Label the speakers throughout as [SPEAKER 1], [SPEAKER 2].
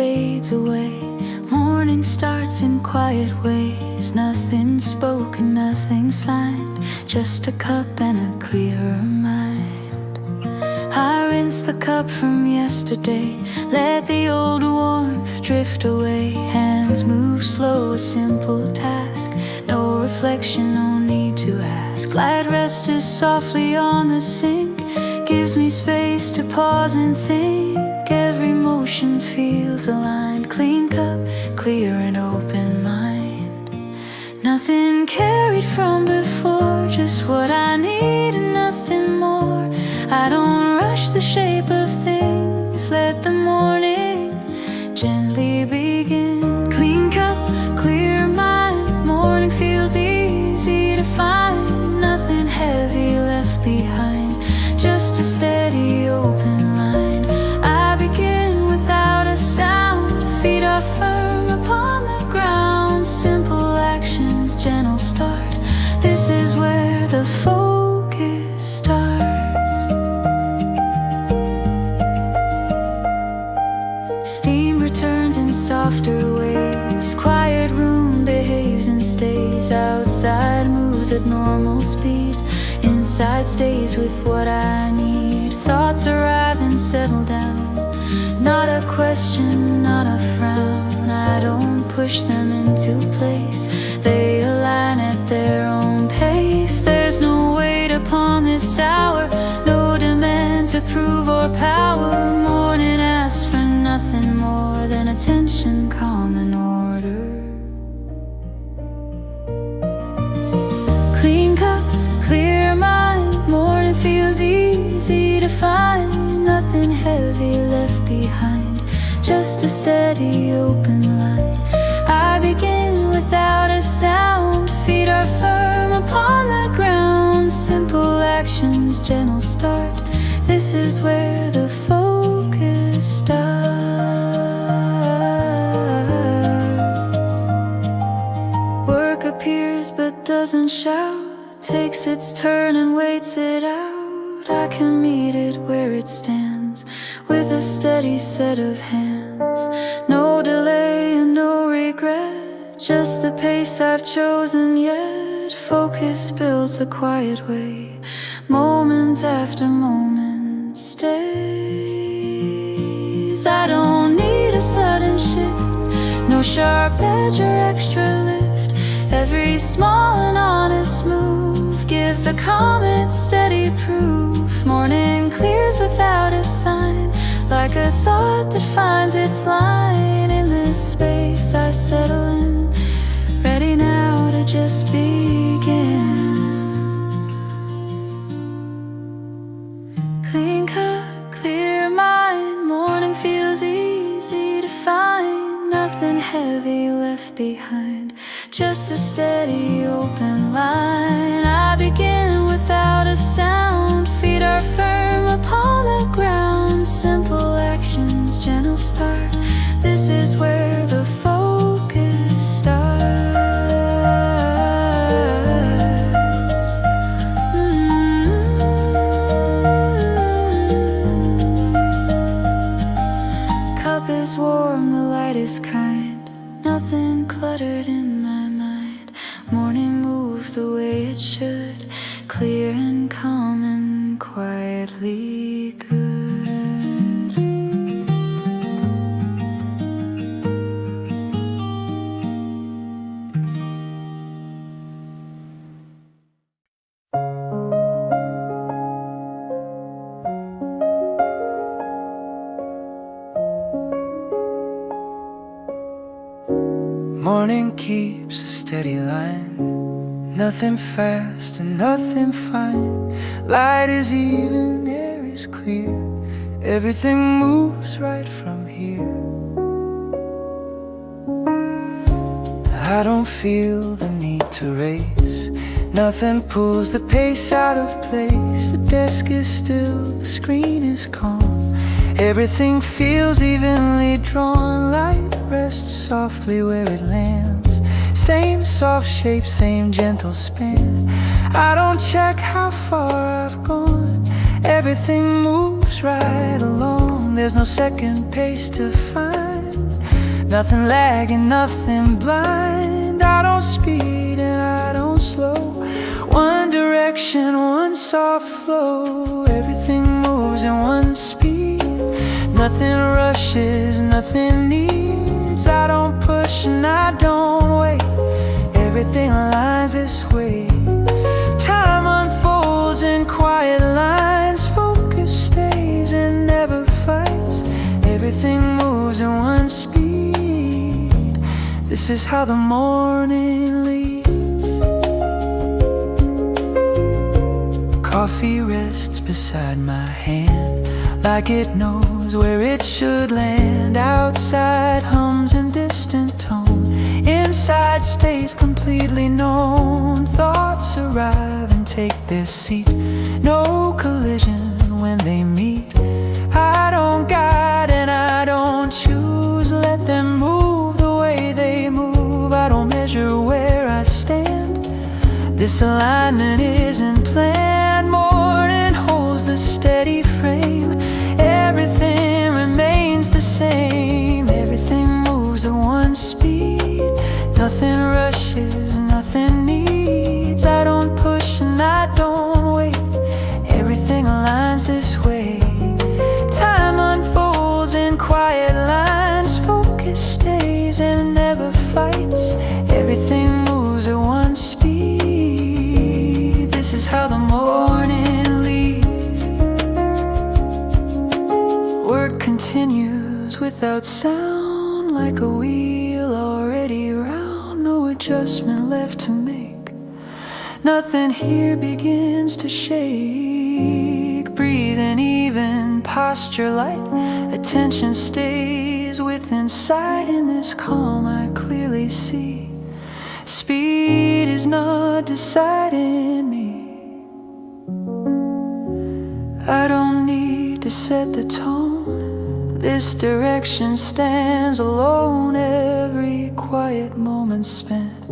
[SPEAKER 1] fades away. Morning starts in quiet ways. Nothing spoken, nothing signed, just a cup and a clearer mind. I rinse the cup from yesterday, let the old warmth drift away. Hands move slow, a simple task, no reflection, no need to ask. Light rests softly on the sink, gives me space to pause and think. Every motion feels aligned. Clean cup, clear and open mind. Nothing carried from before, just what I need and nothing more. I don't rush the shape of things, let the morning gently begin. Clean cup, clear mind. Morning feels easy to find. Nothing heavy left behind, just a steady open line. I begin without a sound, feet are firm upon the ground. Simple actions, gentle start, this is where the focus starts. Steam returns in softer ways. Quiet room behaves and stays. Outside moves at normal speed. Inside stays with what I need. Thoughts arrive and settle down. Not a question, not a frown. I don't push them into place. They align at their own pace. There's no weight upon this hour, no demand to prove or power. Morning asks for nothing more than attention, calm and order. Clean cup, clear mind. Morning feels easy to find. Nothing heavy left behind, just a steady open line. I begin without a sound, feet are firm upon the ground. Simple actions, gentle start, this is where the focus starts. Work appears but doesn't shout, takes its turn and waits it out. I can meet it where it stands, with a steady set of hands. No delay and no regret, just the pace I've chosen yet. Focus builds the quiet way, moment after moment stays. I don't need a sudden shift, no sharp edge or extra lift. Every small and honest move gives the comet steady proof. Morning clears without a sign, like a thought that finds its line. In this space I settle in, ready now to just begin. Clean cup, clear mind. Morning feels easy to find. Nothing heavy left behind, just a steady open line. I begin without a sound, feet are firm upon the ground. Simple actions, gentle start, this is where the focus starts. Cup is warm, the light is kind, nothing cluttered in my mind. Morning moves the way it should, clear and calm and quietly good.
[SPEAKER 2] Morning keeps a steady line, nothing fast and nothing fine. Light is even, air is clear, everything moves right from here. I don't feel the need to race, nothing pulls the pace out of place. The desk is still, the screen is calm, everything feels evenly drawn. Light rests softly where it lands, same soft shape, same gentle span. I don't check how far I've gone, everything moves right along. There's no second pace to find. Nothing lagging, nothing blind. I don't speed and I don't slow. One direction, one soft flow. Everything moves in one speed. Nothing rushes, nothing needs. I don't push and I don't wait. Everything aligns this way. Time unfolds in quiet lines. Focus stays and never fights. Everything moves in one speed. This is how the morning leads. Coffee rests beside my hand, like it knows where it should land. Outside hums in distant tone, inside stays completely known. Thoughts arrive and take their seat. No collision when they meet. I don't guide and I don't choose. Let them move the way they move. I don't measure where I stand. This alignment isn't planned. Morning holds the steady frame. Everything remains the same. Everything moves at one speed. Nothing rushes, nothing needs. I don't push and I don't wait. Everything aligns this way. Time unfolds in quiet lines. Focus stays and never fights. Everything moves at one speed. This is how the morning leads. Work continues without sound, like a wheel already round. No adjustment left to make. Nothing here begins to shake. Breathe and even posture light. Attention stays within sight. In this calm I clearly see. Speed is not deciding me. I don't need to set the tone. This direction stands alone. Every quiet moment spent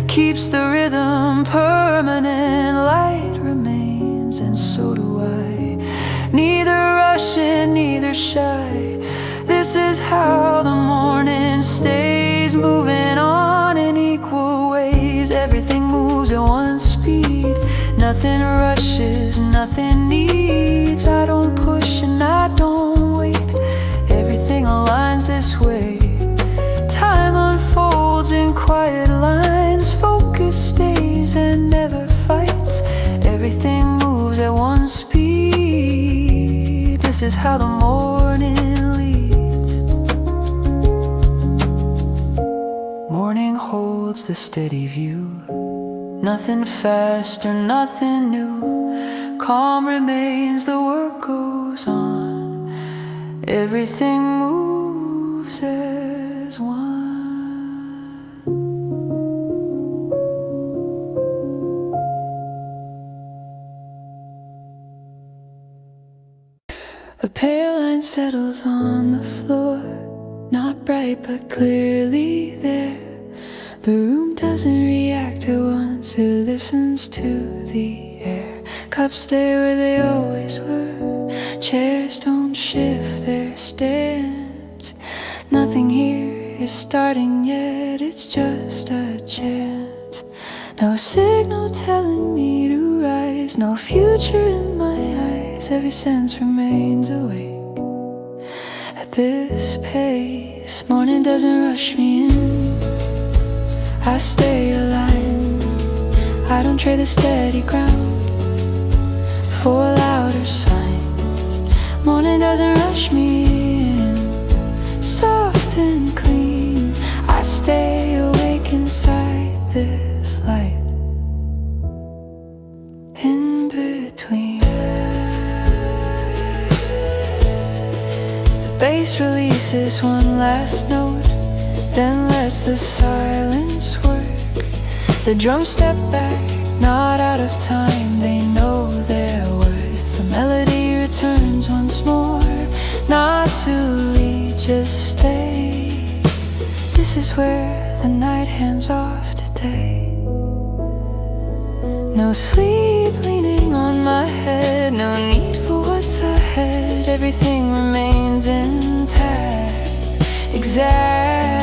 [SPEAKER 2] keeps the rhythm permanent. Light remains and so do I. Neither rushing, neither shy. This is how the morning stays. Moving on in equal ways. Everything moves at one speed. Nothing rushes, nothing needs. I don't push and I don't wait. Everything aligns this way. Time unfolds in quiet lines. Focus stays and never fights. Everything moves at one speed. This is how the morning leads. Morning holds the steady view. Nothing fast or nothing new. Calm remains, the work goes on. Everything moves as one. A pale line settles on the floor. Not bright but clearly there. The room doesn't react at once, it listens to the air. Cups stay where they always were. Chairs don't shift their stance. Nothing here is starting yet, it's just a chance. No signal telling me to rise, no future in my eyes. Every sense remains awake at this pace. Morning doesn't rush me in, I stay aligned. I don't trade the steady ground for louder signs. Morning doesn't rush me in, soft and clean. I stay awake inside this light. In between, the bass releases one last note, then lets the silence work. The drums step back, not out of time, they know their worth. The melody returns once more, not to lead, just stay. This is where the night hands off today. No sleep leaning on my head, no need for what's ahead. Everything remains intact, exact.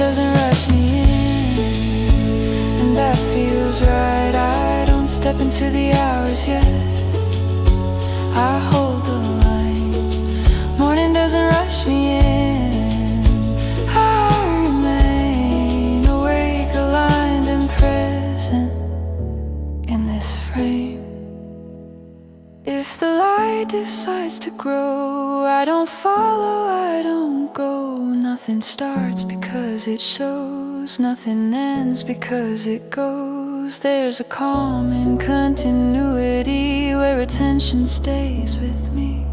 [SPEAKER 1] doesn't rush me in, and that feels right. I don't step into the hours yet, I hold the line. Morning doesn't rush me in, I remain awake, aligned and present in this frame. If the light decides to grow, I don't follow, I don't go. Nothing starts because it shows, nothing ends because it goes. There's a calm in continuity where attention stays with me.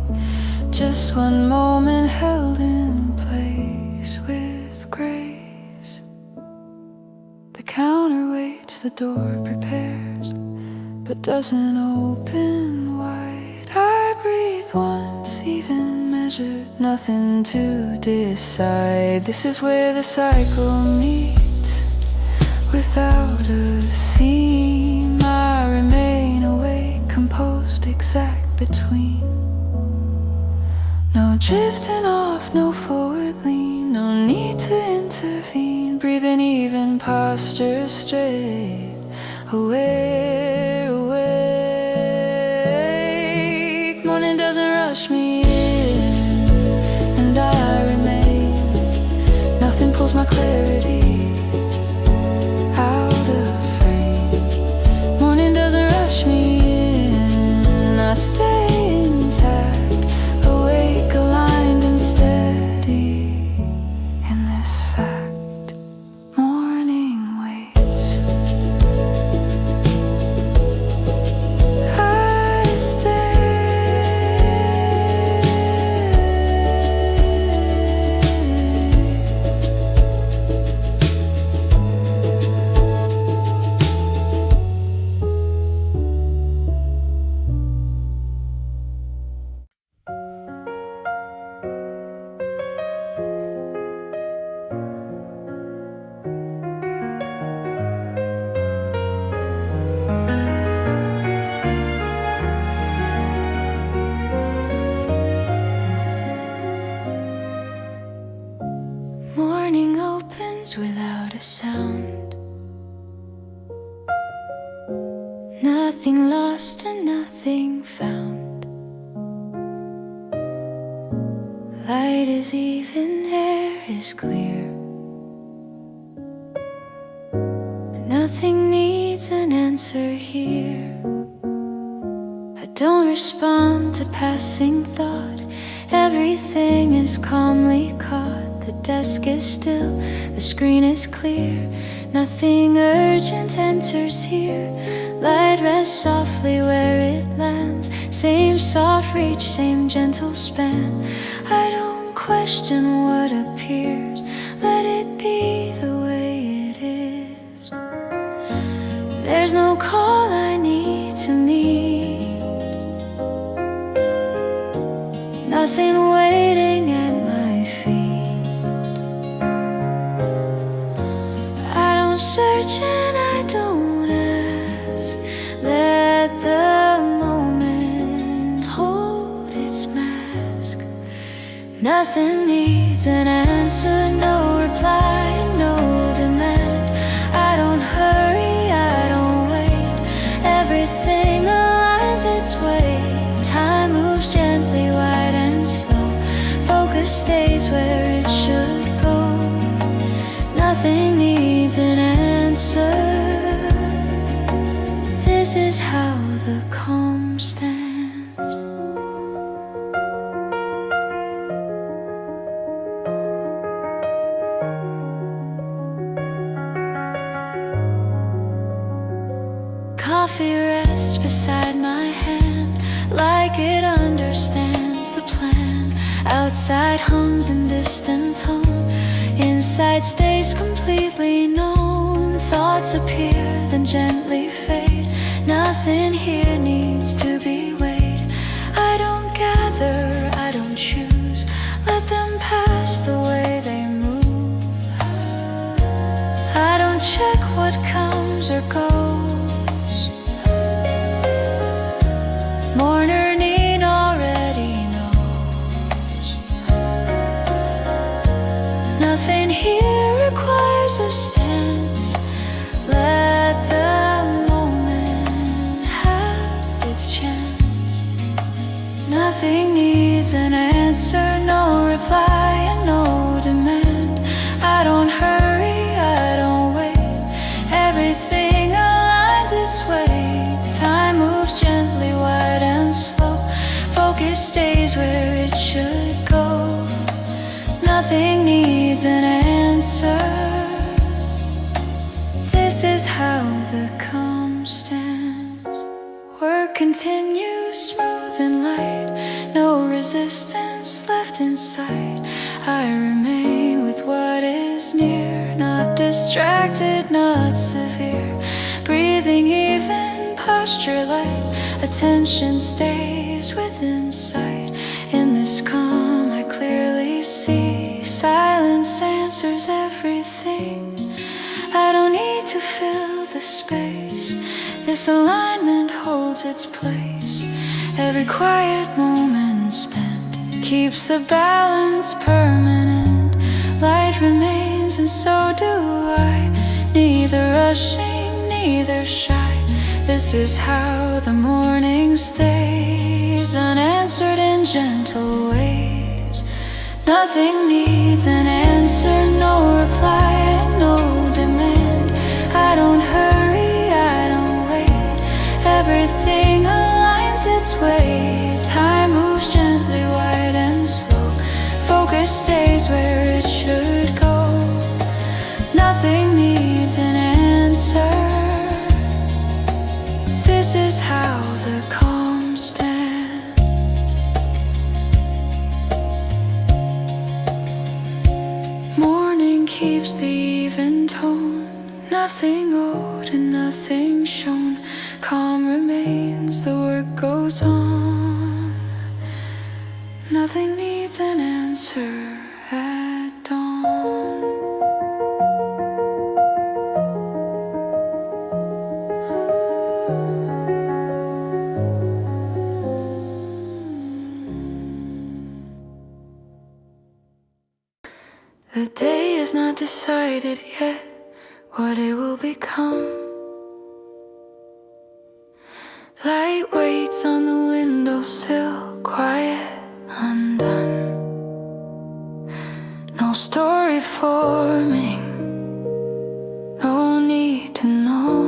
[SPEAKER 1] Just one moment held in place with grace. The counter waits, the door prepares, but doesn't open wide. I breathe once, even measured, nothing to decide. This is where the cycle meets, without a seam. I remain awake, composed, exact between. No drifting off, no forward lean, no need to intervene. Breathing even, posture straight, aware, awake. Morning doesn't rush me in, and I remain. Nothing pulls my clarity out of frame. Morning doesn't rush me in, I stay intact, awake, aligned and steady in this fact. Morning waits, I stay. Morning opens without a sound. Nothing lost and nothing found. Light is even, air is clear. Nothing needs an answer here. I don't respond to passing thought. Everything is calmly caught. The desk is still, the screen is clear. Nothing urgent enters here. Light rests softly where it lands. Same soft reach, same gentle span. I don't question what appears. Let it be the way it is. There's no call I need to meet. Nothing waiting at my feet. I don't search and I don't ask. Let the moment hold its mask. Nothing needs an answer, no reply, no demand. I don't hurry, I don't wait. Everything aligns its way. Time moves gently, wide and slow. Focus stays where it should go. Nothing needs an answer. This is how the calm stands. Coffee rests beside my hand, like it understands the plan. Outside hums in distant tone, inside stays completely known. Thoughts appear, then gently fade. Nothing here needs to be weighed. I don't gather, I don't choose. Let them pass the way they move. I don't check what comes or goes. Mourner need already knows. Nothing here requires resistance. Let the moment have its chance. Nothing needs an answer, no reply and no demand. I don't hurry, I don't wait. Everything aligns its way. Time moves gently, wide and slow. Focus stays where it should go. Nothing needs an answer. This is how the calm stands. Work continues smooth and light, no resistance left inside. I remain with what is near, not distracted, not severe. Breathing even, posture light, attention stays within sight. In this calm I clearly see, silence answers everything. I don't need to fill the space, this alignment holds its place. Every quiet moment spent keeps the balance permanent. Light remains and so do I, neither rushing, neither shy. This is how the morning stays, unanswered in gentle ways. Nothing needs an answer, no reply and no demand. I don't hurry, I don't wait. Everything aligns its way. Time moves gently, wide and slow. Focus stays where it should go. Nothing needs an answer. This is how the calm stands. Morning keeps the even tone, nothing owed and nothing shown. Calm remains, the work goes on. Nothing needs an answer at dawn. The day is not decided yet what it will become. Light waits on the windowsill, quiet, undone. No story forming, no need to know.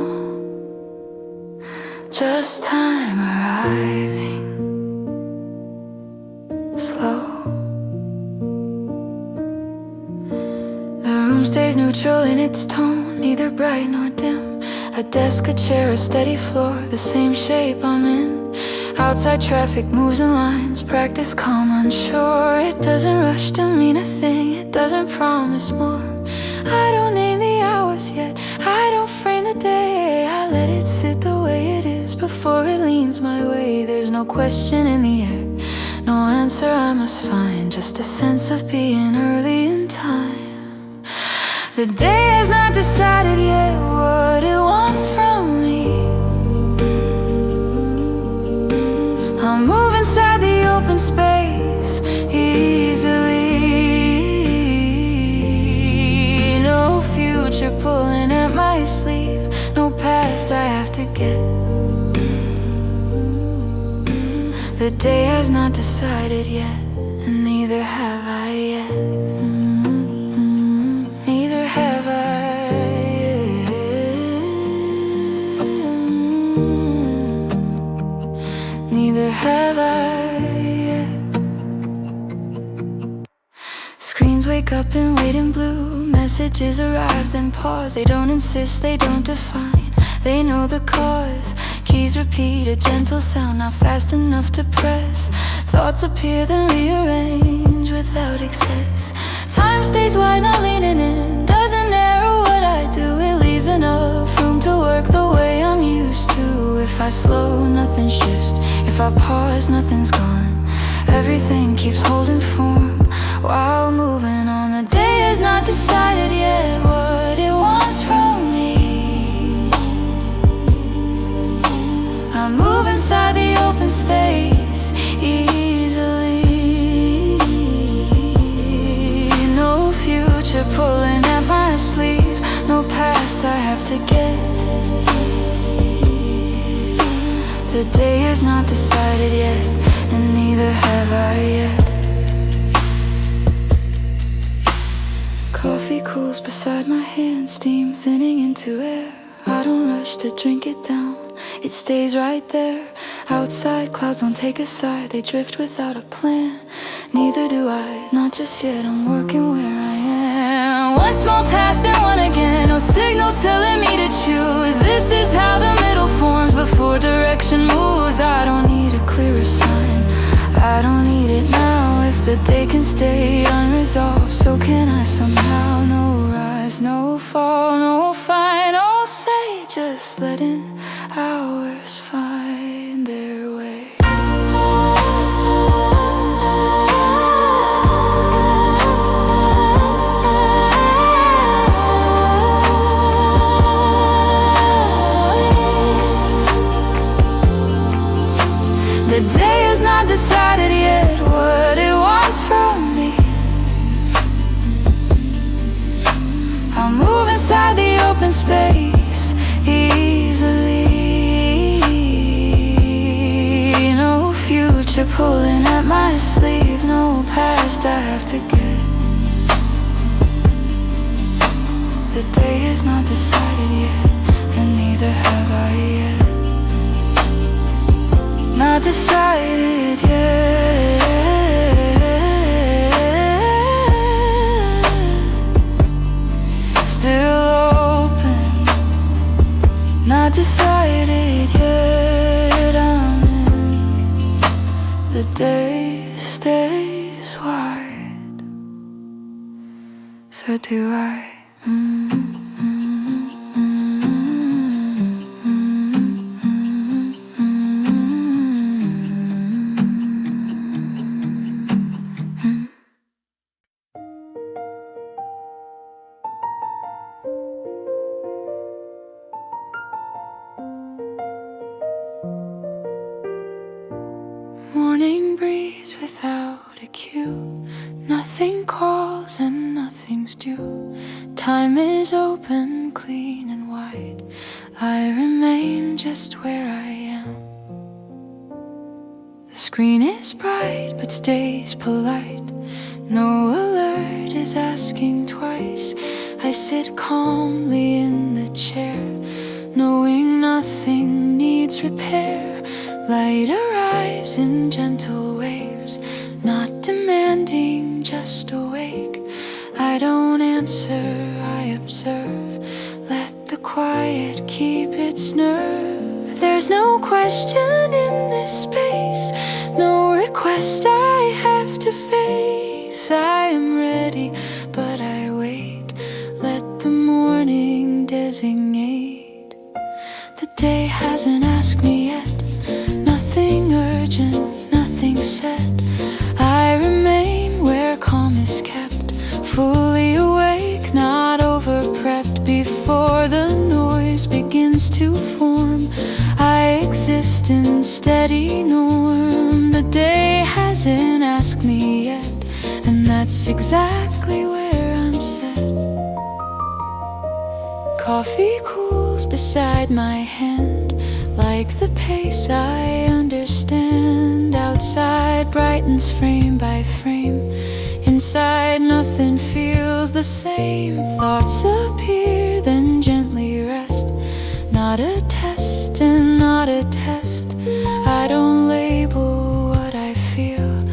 [SPEAKER 1] Just time arriving, slow. The room stays neutral in its tone, neither bright nor dim. A desk, a chair, a steady floor, the same shape I'm in. Outside traffic moves in lines, practice calm, unsure. It doesn't rush to mean a thing, it doesn't promise more. I don't name the hours yet, I don't frame the day. I let it sit the way it is before it leans my way. There's no question in the air, no answer I must find, just a sense of being early in time. The day has not decided yet what it wants from me. I'll move inside the open space easily. No future pulling at my sleeve, no past I have to get. The day has not decided yet, and neither have I yet. Neither have I yet. Neither have I yet. Screens wake up and wait in blue. Messages arrive then pause. They don't insist, they don't define, they know the cause. Keys repeat a gentle sound, not fast enough to press. Thoughts appear then rearrange without excess. Time stays wide, not leaning in, doesn't narrow what I do. It leaves enough room to work the way I'm used to. If I slow, nothing shifts. If I pause, nothing's gone. Everything keeps holding form while moving on. The day has not decided yet what it wants from me. I move inside the open space easily. No future pulling at my sleeve, have to get. The day is not decided yet, and neither have I yet. Coffee cools beside my hand, steam thinning into air. I don't rush to drink it down, it stays right there. Outside, clouds don't take a side, they drift without a plan. Neither do I, not just yet, I'm working where I am. One small task and one again, no signal telling me to choose. This is how the middle forms before direction moves. I don't need a clearer sign, I don't need it now. If the day can stay unresolved, so can I somehow. No rise, no fall, no final say, just letting hours find their way. The day is not decided yet what it wants from me. I'll move inside the open space easily. No future pulling at my sleeve, no past I have to get. The day is not decided yet, and neither have I yet. Not decided yet. Still open. Not decided yet. I'm in. The day stays wide. So do I. Morning breeze without a cue. Nothing calls and nothing's due. Time is open, clean and wide. I remain just where I am. The screen is bright but stays polite. No alert is asking twice. I sit calmly in the chair, knowing nothing needs repair. Light arrives in gentle waves, not demanding, just awake. I don't answer, I observe. Let the quiet keep its nerve. There's no question in this space, no request I have to face. I am ready, but I wait. Let the morning designate. The day hasn't asked me yet. Nothing urgent, nothing said. I remain where calm is kept, fully awake, not over-prepped. Before the noise begins to form, I exist in steady norm. The day hasn't asked me yet, and that's exactly where I'm set. Coffee cools beside my hand, like the pace I understand. Outside brightens frame by frame. Inside nothing feels the same. Thoughts appear, then gently rest. Not a test and not a test. I don't label what I feel.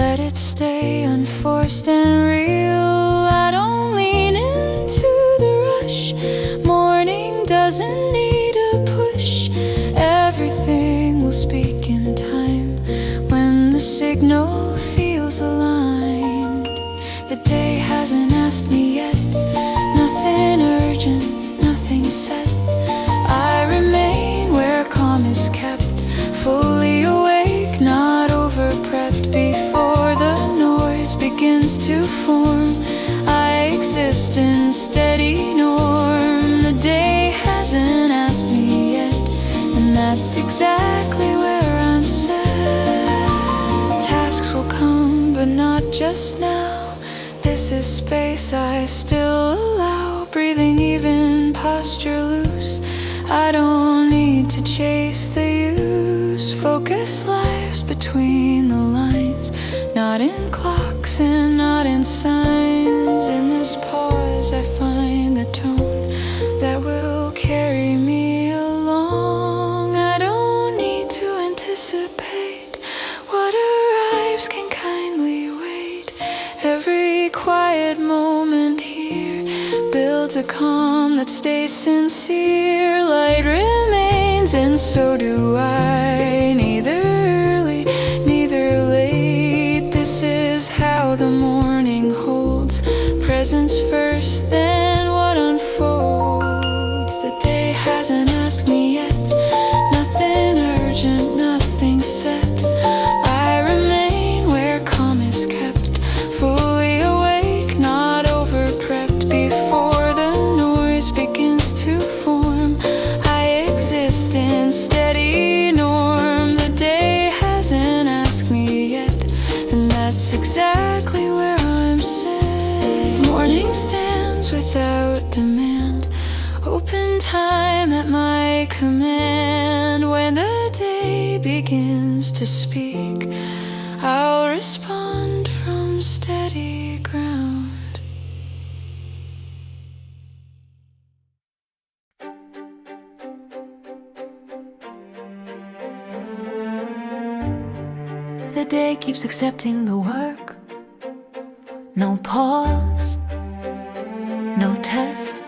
[SPEAKER 1] Let it stay unforced and real. I don't lean into the rush. Morning doesn't need a push. Everything will speak in time when the signal feels aligned. The day hasn't asked me yet. Nothing urgent, nothing set. I remain where calm is kept, fully awake, not over-prepped. Before the noise begins to form, I exist in steady norm. The day hasn't asked me yet, and that's exactly where I'm set. Tasks will come, but not just now. This is space I still allow. breathing even, posture loose. I don't need to chase the use. Focus lives between the lines, not in clocks and not in signs. In this pause I find the tone that will carry me along. I don't need to anticipate what arrives, can kindly wait. Every quiet moment here builds a calm that stays sincere. Light remains and so do I, neither early, neither late. This is how the morning holds presence first, then what unfolds. The day hasn't asked me yet, nothing urgent, nothing set. I remain where calm is kept, fully awake, not over-prepped. Before the noise begins to form, I exist in steady norm. The day hasn't asked me yet, and that's exactly where I'm set. Morning stands without demand, open time at my command. When the day begins to speak, I'll respond from steady ground. The day keeps accepting the work. No pause, no test.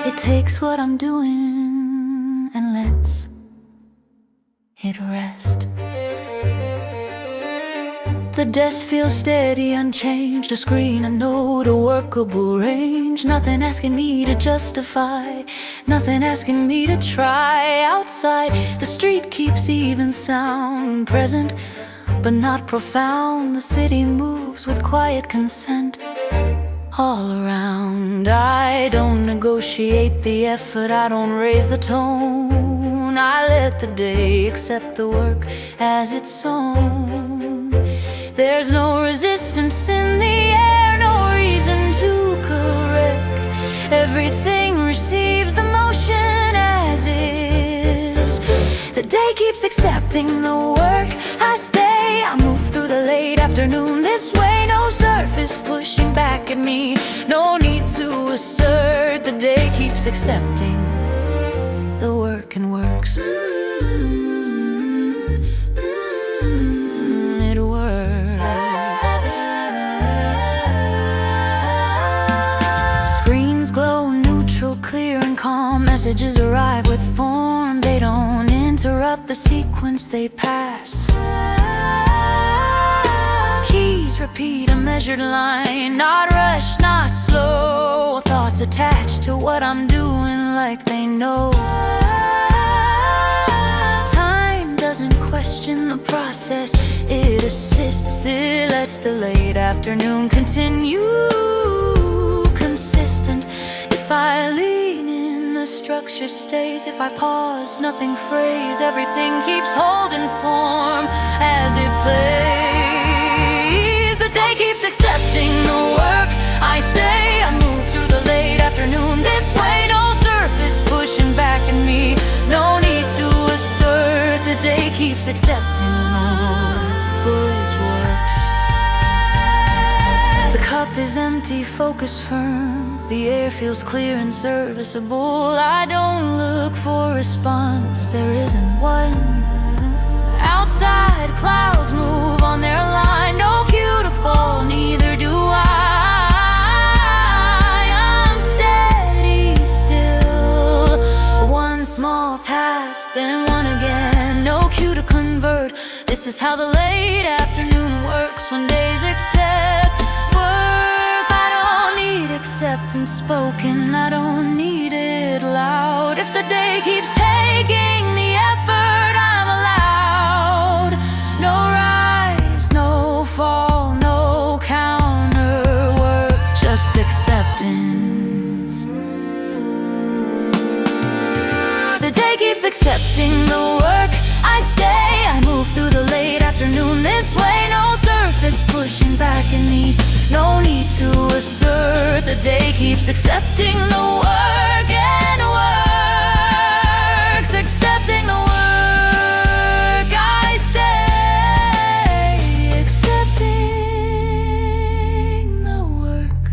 [SPEAKER 1] It takes what I'm doing and lets it rest. The desk feels steady, unchanged. A screen, a note, a workable range. Nothing asking me to justify, nothing asking me to try. Outside, the street keeps even sound, present but not profound. The city moves with quiet consent all around. I don't negotiate the effort, I don't raise the tone. I let the day accept the work as it's sown. There's no resistance in the air, no reason to correct. Everything receives the motion as is. The day keeps accepting the work. I stay, I move through the late afternoon this way. No surface pushing back at me, no need to assert. The day keeps accepting the work and works. It works. Screens glow neutral, clear and calm. Messages arrive with form. They don't interrupt the sequence they pass. Keys repeat a measured line, not rush, not slow. Thoughts attached to what I'm doing like they know. Time doesn't question the process, it assists. It lets the late afternoon continue consistent. If I lean in, the structure stays. If I pause, nothing frays. Everything keeps holding form as it plays. The day keeps accepting the work. I stay, I move through the late afternoon this way. No surface pushing back at me, no need to assert. The day keeps accepting the work, which works. The cup is empty, focus firm. The air feels clear and serviceable. I don't look for response, there isn't one. Outside, clouds move on their line. No cue to fall, neither do I. I'm steady still. One small task, then one again. No cue to convert. This is how the late afternoon works when days accept work. I don't need acceptance spoken, I don't need it loud. If the day keeps taking the effort, I'm allowed. No rise, no fall, no counter work, just acceptance. The day keeps accepting the work. I stay, I move through the late afternoon this way. No surface is pushing back at me. No need to assert, the day keeps accepting the work and works. Accepting the work, I stay. Accepting the work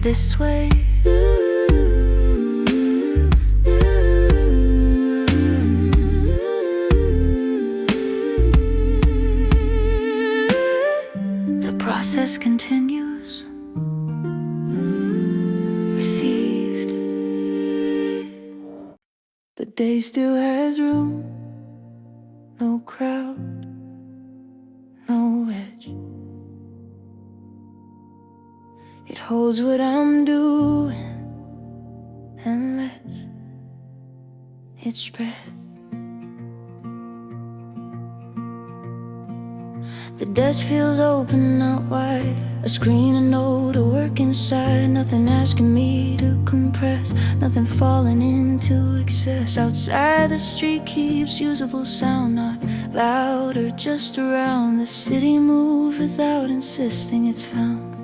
[SPEAKER 1] this way. Process continues. Received.
[SPEAKER 2] The day still has room. No crowd, no edge. It holds what I'm doing and lets it spread. The desk feels open, not wide. A screen, a note, a work inside. Nothing asking me to compress, nothing falling into excess. Outside the street keeps usable sound, not loud or just around. The city moves without insisting it's found.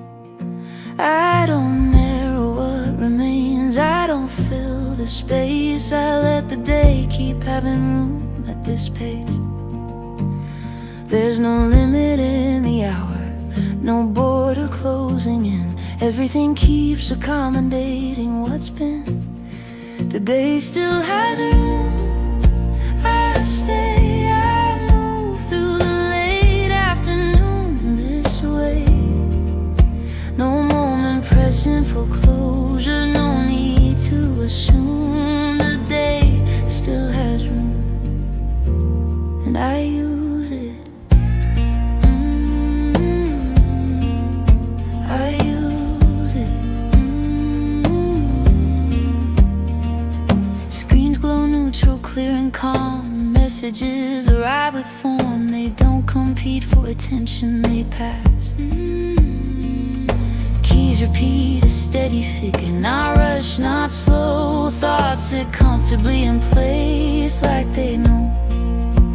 [SPEAKER 2] I don't narrow what remains, I don't fill the space. I let the day keep having room at this pace. There's no limit in the hour, no border closing in. Everything keeps accommodating what's been. The day still has room. I stay, I move through the late afternoon this way. No moment pressing for closure, no need to assume. The day still has room, and I use it. Clear and calm, messages arrive with form. They don't compete for attention, they pass. Keys repeat a steady figure, not rush, not slow. Thoughts sit comfortably in place like they know.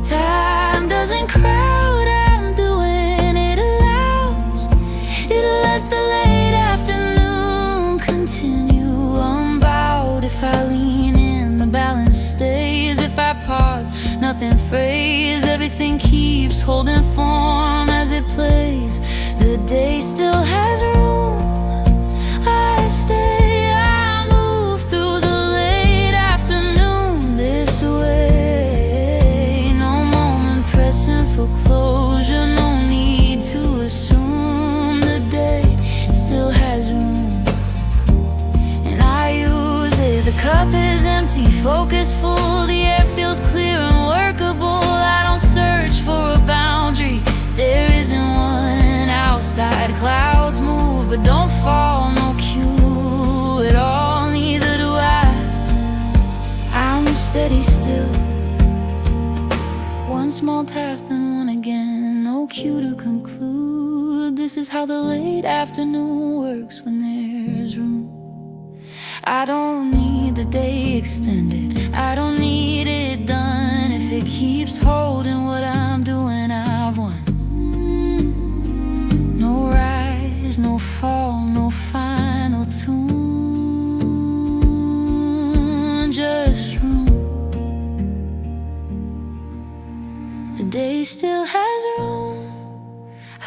[SPEAKER 2] Time doesn't crowd, I'm doing it allows. It lets the late afternoon continue unbowed. If I lean in, the balance stays. If I pause, nothing frays. Everything keeps holding form as it plays. The day still has room. I stay, I move through the late afternoon this way. No moment pressing for closure, no need to assume. The day still has room, and I use it. The cup is empty, focus full. The air feels clear and workable. I don't search for a boundary, there isn't one outside. Clouds move but don't fall, no cue at all, neither do I. I'm steady still, one small task then one again. No cue to conclude. This is how the late afternoon works when there's room. I don't need the day extended, I don't need it done. If it keeps holding what I'm doing, I've won. No rise, no fall, no final tune, just room. The day still has room.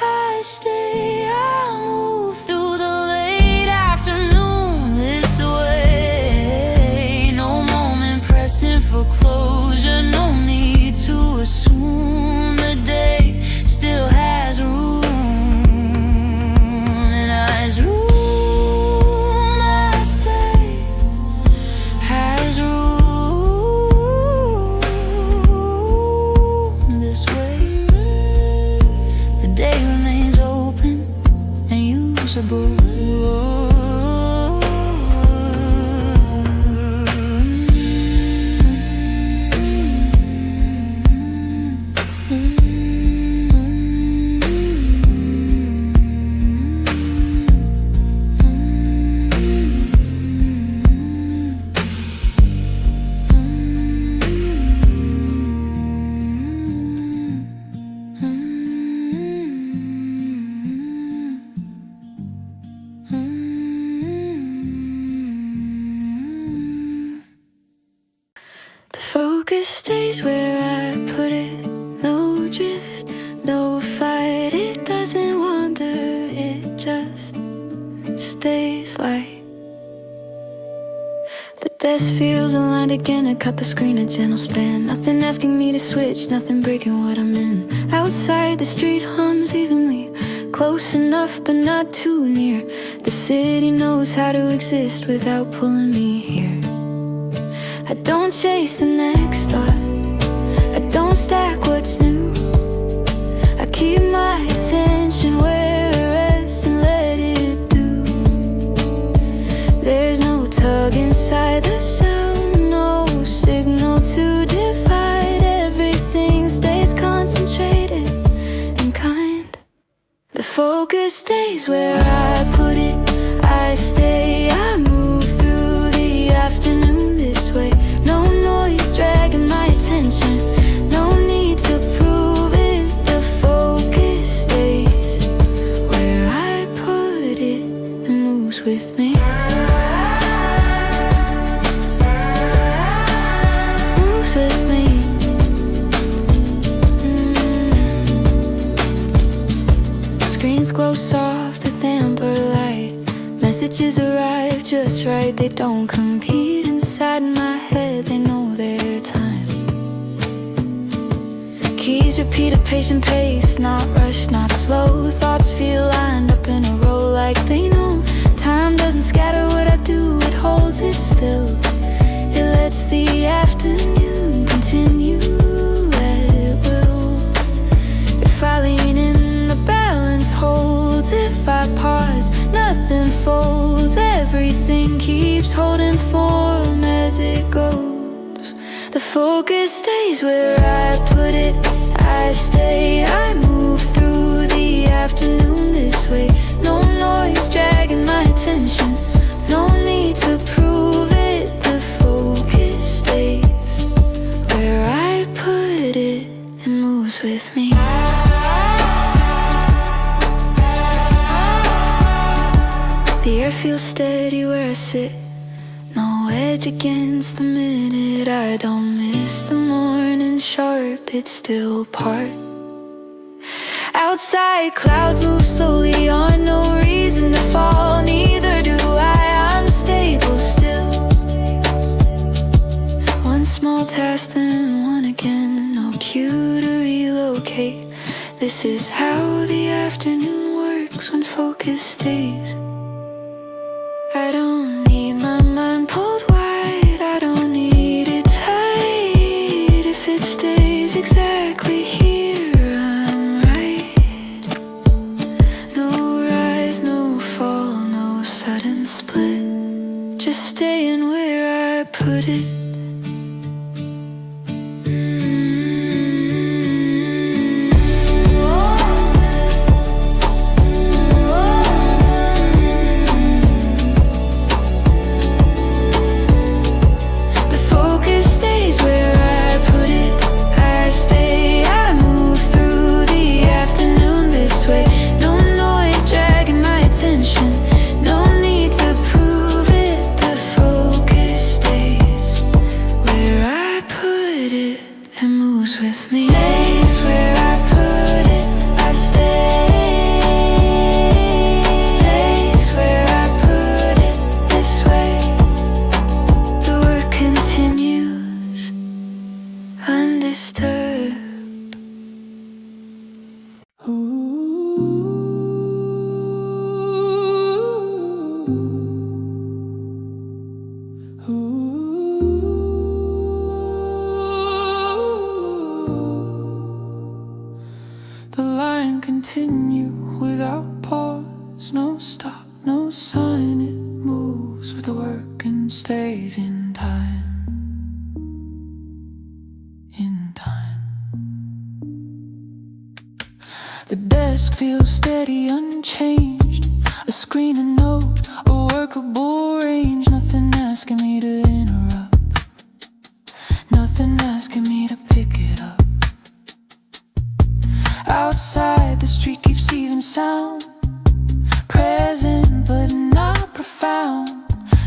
[SPEAKER 2] I stay, I move through the late afternoon this way. No moment pressing for closure, no need to assume. The day still has room, and I's room. I stay, has room this way.
[SPEAKER 1] focus stays where I put it. No drift, no fight. It doesn't wander, it just stays light. The desk feels aligned again, a cup of screen, a gentle span. Nothing asking me to switch, nothing breaking what I'm in. Outside the street hums evenly, close enough but not too near. The city knows how to exist without pulling me here. I don't chase the next thought, I don't stack what's new. I keep my attention where it rests and let it do. There's no tug inside the sound, no signal to divide. Everything stays concentrated and kind. The focus stays where I put it. I stay, I move through the afternoon this way. No noise dragging my attention, no need to prove it. The focus stays where I put it and moves with me. Moves with me. Screens glow soft with amber light. Messages arrive just right, they don't compete. Inside my head, they know their time. Keys repeat a patient pace, not rushed, not slow. Thoughts feel lined up in a row like they know. Time doesn't scatter what I do, it holds it still. It lets the afternoon continue at will. If I lean in, the balance holds. If I pause, nothing folds. Everything keeps holding form as it goes. The focus stays where I put it. I stay, I move through the afternoon this way. No noise dragging my attention, no need to prove it. The focus stays where I put it and moves with me. The air feels steady where I sit, no edge against the minute. I don't miss the morning sharp, it's still part. Outside clouds move slowly on, no reason to fall. Neither do I, I'm stable still. One small task then one again, no cue to relocate. This is how the afternoon works when focus stays. I don't need my mind pulled wide, I don't need it tight. If it stays exactly here, I'm right. No rise, no fall, no sudden split. Just staying where I put it. With me, stays where I put it. I stay, stays where I put it. This way, the work continues undisturbed.
[SPEAKER 2] The line continue without pause, no stop, no sign. It moves with the work and stays in time. In time. The desk feels steady, unchanged. A screen, a note, a workable range. Nothing asking me to interrupt, nothing asking me to pick it up. Outside, the street keeps even sound, present but not profound.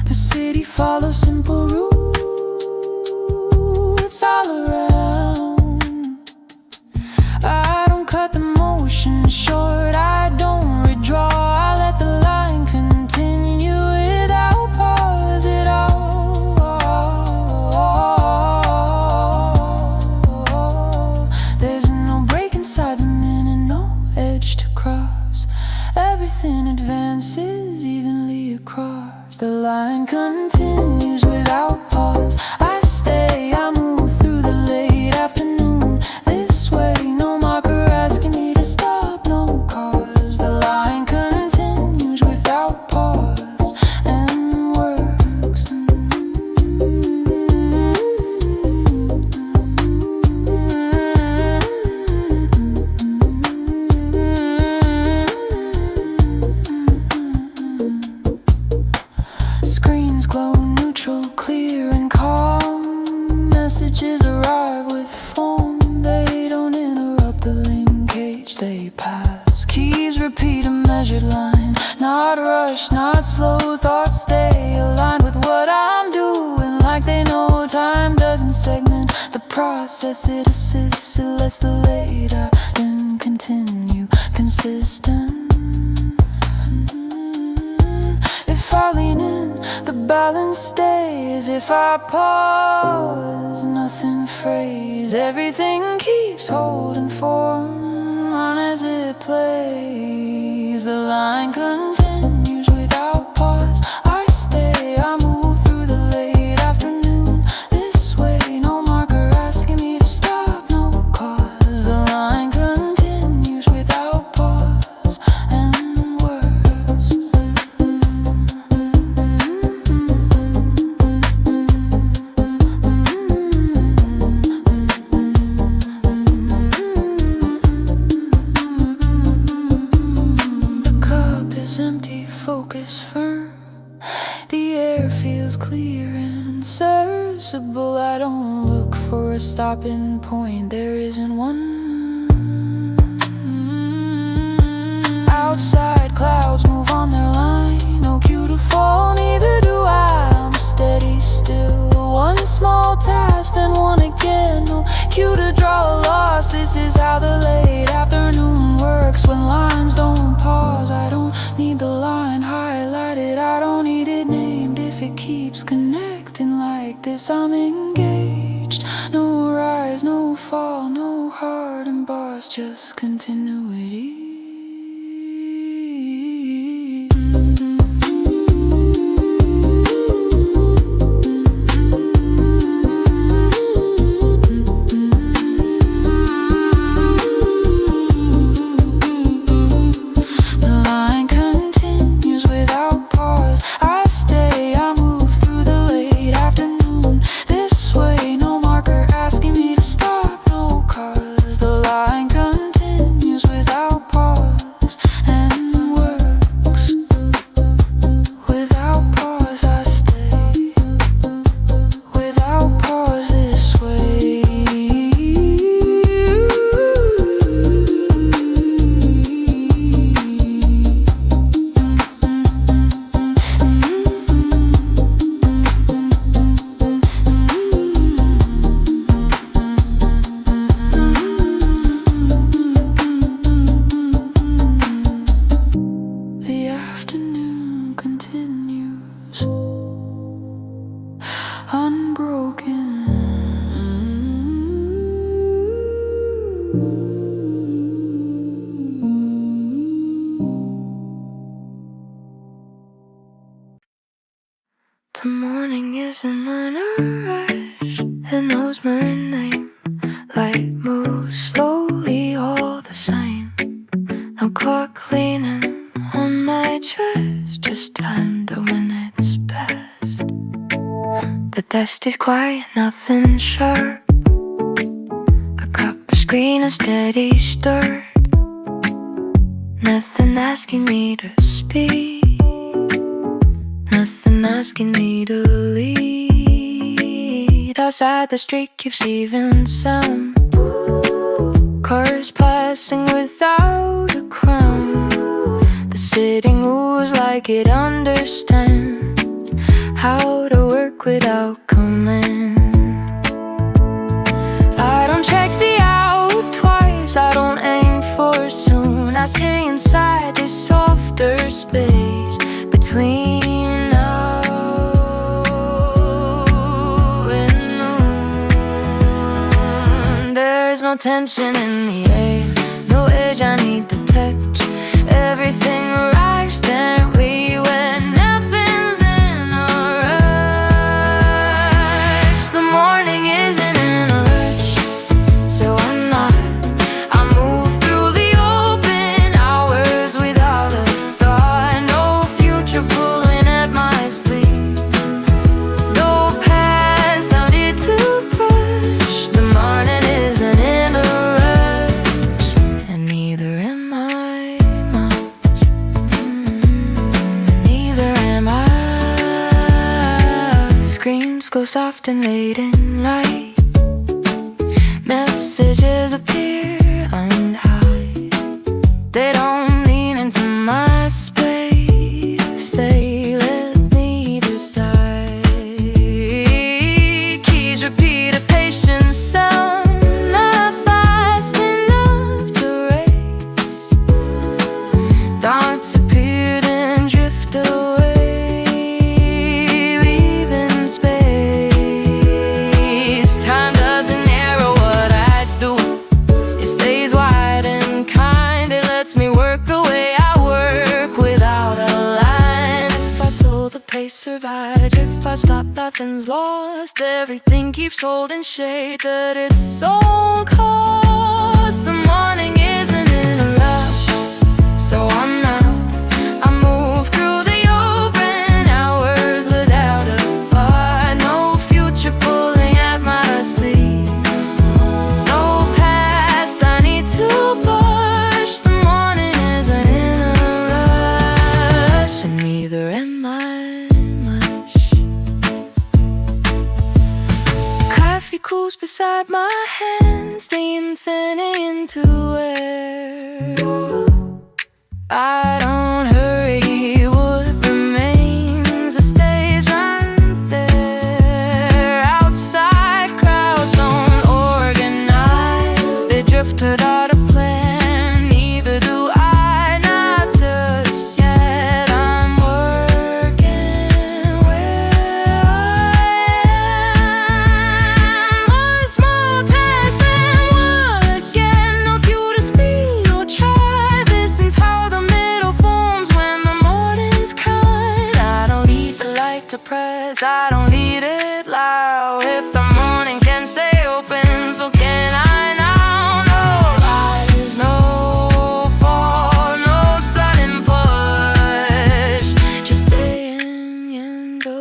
[SPEAKER 2] The city follows simple rules,
[SPEAKER 1] it's all around. I don't cut the motion short, I don't redraw. I let the line continue without pause at all. There's no break inside the minute, no edge to cross. Everything advances evenly across. The line continues without pause. I stay, I move through the late afternoon. This way, no marker asking me to stop, no cause. The line continues without pause and works. Screens glow neutral, clear and calm. Messages arrive with form. They don't interrupt the linkage, they pass. Keys repeat a measured line. Not rush, not slow. Thoughts stay aligned with what I'm doing, like they know time doesn't segment the process. It assists, it lets the later then continue consistent. If I lean in, the balance stays. If I pause, nothing frays. Everything keeps holding form on as it plays. The line continues without pause. I stay, I move through the late afternoon. This way, no marker asking me to stop, no cause. The line continues without pause and works. Empty, focus firm. The air feels clear and serviceable. I don't look for a stopping point, there isn't one. Outside clouds move on their line. No cue to fall, neither do I. I'm steady still. One small task, then one again. No cue to draw a loss. This is how the late afternoon works. When lines don't pause, I don't need the line highlighted, I don't need it named. If it keeps connecting like this, I'm engaged. No rise, no fall, no hard embossed, just continuity. The morning isn't in a rush, it knows my name. Light moves slowly all the same. No clock leaning on my chest, just time to when it's past. The desk is quiet, nothing sharp. A cup of screen, a steady stir. Nothing asking me to speak, nothing asking me to lead. Outside the street keeps leaving some cars passing without a crown. The city moves like it understands how to work without command. I see inside this softer space between now and noon. There's no tension in the air, no edge I need to touch. Everything arrives gently when nothing's in a rush. The morning isn't in a rush, so I'm not. I move through the open hours without a thought. No future pulling at my sleeve, no past I need to push. The morning isn't in a rush, and neither am I. Screens go soft and late in light, messages appear unhide. They don't lean into my space, they let me decide. Keys repeat a patient sound, not fast enough to race. Thoughts appeared and drift away, me work the way I work without a line. If I sold the pace, survived. If I stop, nothing's lost. Everything keeps holding shade at its own cost. The morning isn't in a rush, so I'm not. I move through the open hours without a thought. No future pulling at my sleeve, no past I need to push. Neither am I much. Coffee cools beside my hand, steam thinning into air. I don't hurry, what remains stays right there. Outside crowds don't organize, they drift without a plan. Neither do I. I don't need it loud. If the morning can stay open, so can I now. No rise, no fall, no sudden push, just staying in the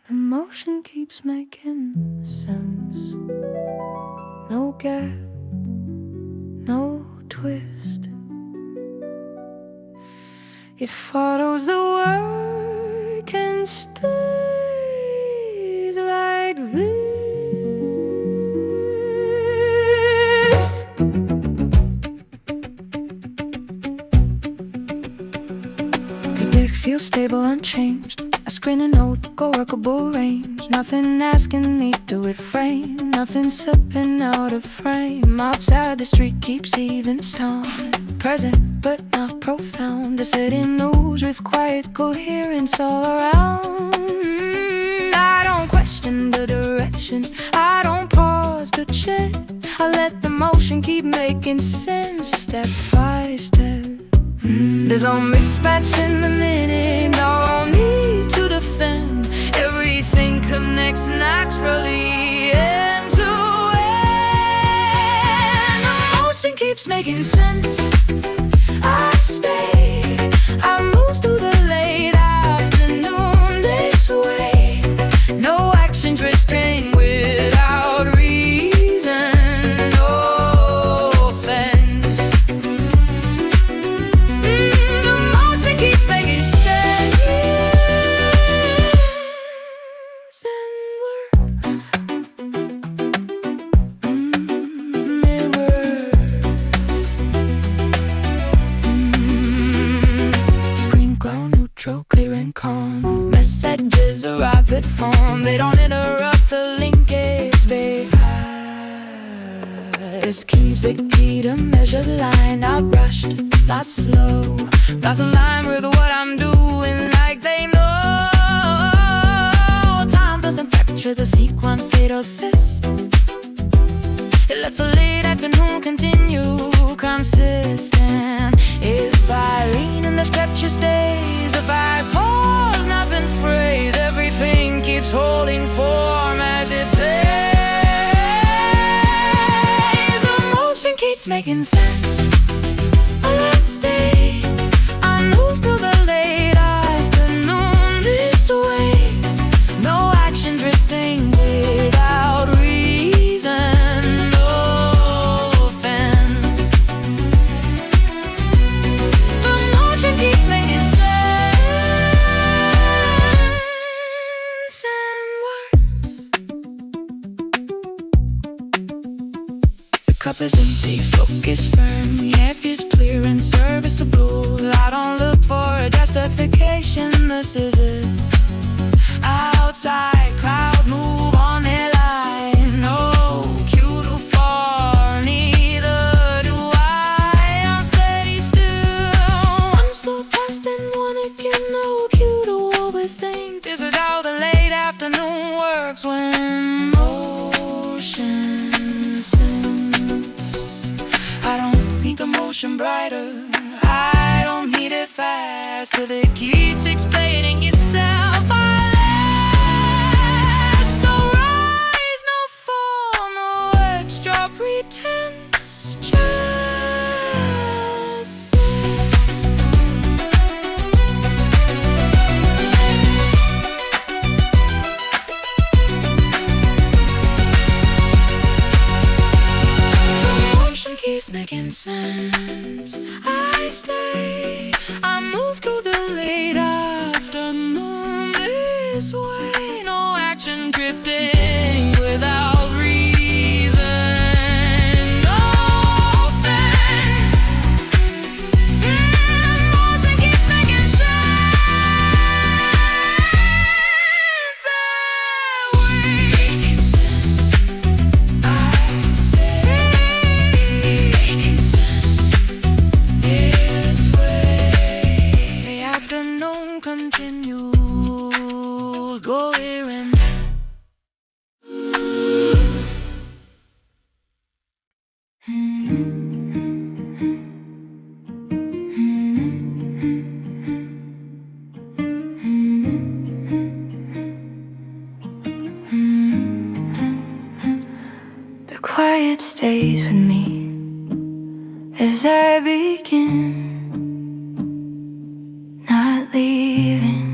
[SPEAKER 1] Emotion keeps making sense. No gap, no twist. It follows the work and stays like this. The days feel stable, unchanged. A screen and notebook, workable range. Nothing asking me to refrain, nothing slipping out of frame. Outside the street keeps even sound, present but not profound. The city moves with quiet coherence all around. I don't question the direction, I don't pause to check. I let the motion keep making sense. Step 5 step. There's no mismatch in the minute, no need to defend. Everything connects naturally, end to end. Emotion keeps making sense. I stay, I move through the late afternoon this way. No action drifting without reason, no offense. Emotion keeps making sense and works. It works. Screen glow, neutral, clear and calm. Messages arrive at phone. They don't interrupt the linkage, babe. There's keys that key to measure the line. Not rushed, not slow. Thoughts in line with what I'm doing, like they know. Time doesn't fracture the sequence, it assists. It lets the late afternoon continue consistent. If I lean in the stretches days, if I pause, not been phrase, everything keeps holding form as it plays. The motion keeps making sense. Let's stay. I move through the late afternoon this way. No action drifting without reason, no offense. The motion keeps making sense and works. The cup is empty, focus firm. Behavior is clear and serviceable. I don't look for a justification, this is it. Outside clouds move on their line. No cue to fall, neither do I. I'm steady still. One slow test and one again. No cue to overthink. This is how the late afternoon works when motion sense. I don't need the motion brighter, I don't need it fast, till it keeps explaining itself. I last, no rise, no fall, no extra pretense, just sense. The motion keeps making sense. I stay, I move through the late afternoon this way. No action drifting without reason, no offense. Motion keeps making sense and making sense. I say, making sense this way. The afternoon continues, go here and the quiet stays with me as I begin, not leaving,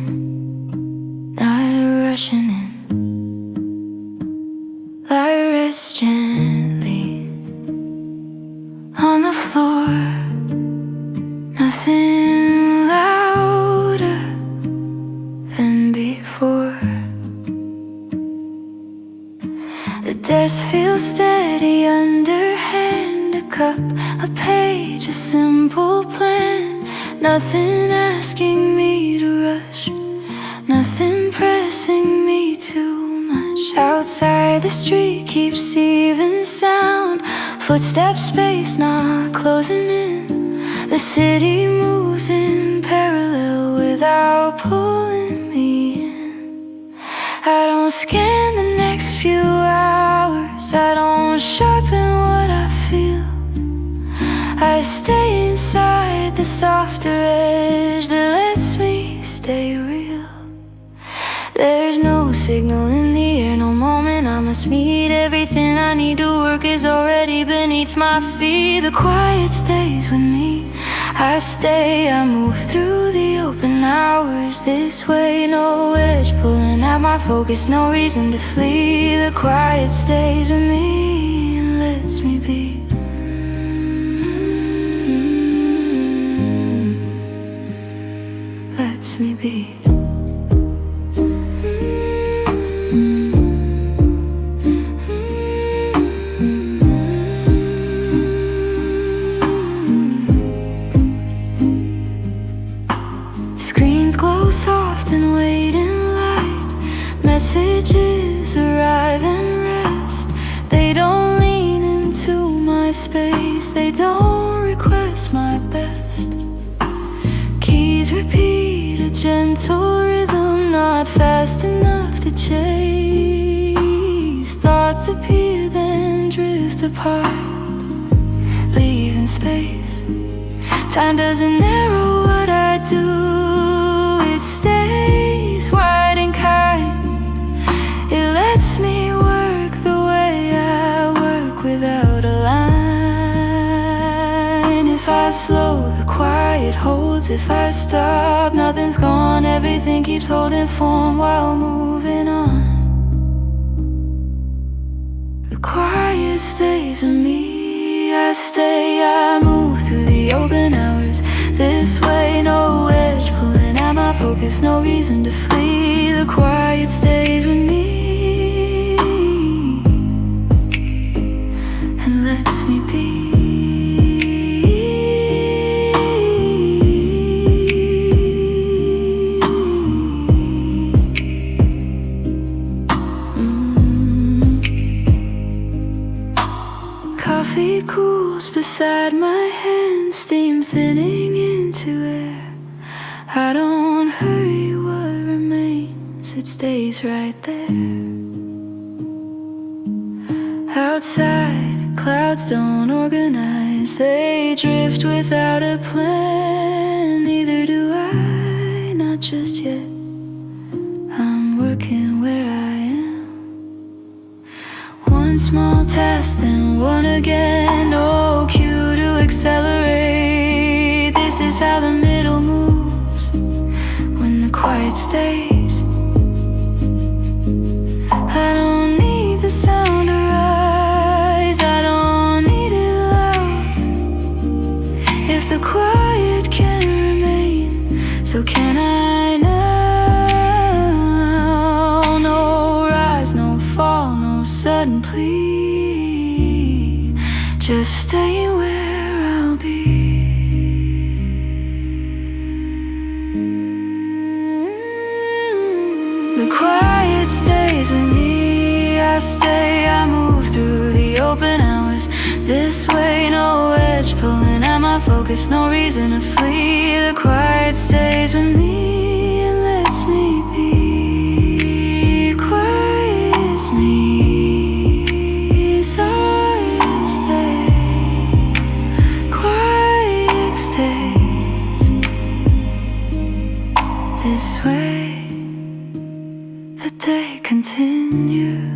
[SPEAKER 1] not rushing in. I rest gently on the floor, nothing louder than before. The desk feels steady underhand, a cup, a page, a simple plan. Nothing asking me to rush, nothing pressing me too much. Outside the street keeps even sound, footsteps spaced, not closing in. The city moves in parallel without pulling me in. I don't scan the next few hours, I don't sharpen what I feel. I stay inside softer edge that lets me stay real. There's no signal in the air, no moment I must meet. Everything I need to work is already beneath my feet. The quiet stays with me, I stay, I move through the open hours. This way, no edge pulling at my focus, no reason to flee. The quiet stays with me and lets me be. Lets me be. Screens glow soft and wait in light. Messages arrive and rest. They don't lean into my space, they don't request my best. Keys repeat a gentle rhythm, not fast enough to chase. Thoughts appear then drift apart, leaving space. Time doesn't narrow what I do, it stays wide and kind. It lets me work the way I work without a line. If I slow, the quiet holds. If I stop, nothing's gone. Everything keeps holding form while moving on. The quiet stays with me, I stay, I move through the open hours. This way, no edge pulling at my focus, no reason to flee. The quiet stays with me and lets me be. Coffee cools beside my hand, steam thinning into air. I don't hurry what remains, it stays right there. Outside, clouds don't organize, they drift without a plan. Neither do I, not just yet. I'm working where I am. One small task, then one again. No cue to accelerate. This is how the middle moves when the quiet stays. I don't need the sound to rise, I don't need it loud. If the quiet can remain, so can I now. No rise, no fall, no sudden plea, just staying where I'll be. The quiet stays with me, I stay, I move through the open hours. This way, no edge pulling at my focus, no reason to flee. The quiet stays with me and lets me be. Quiet's me, sorry, stay. Quiet stays this way. The day continues.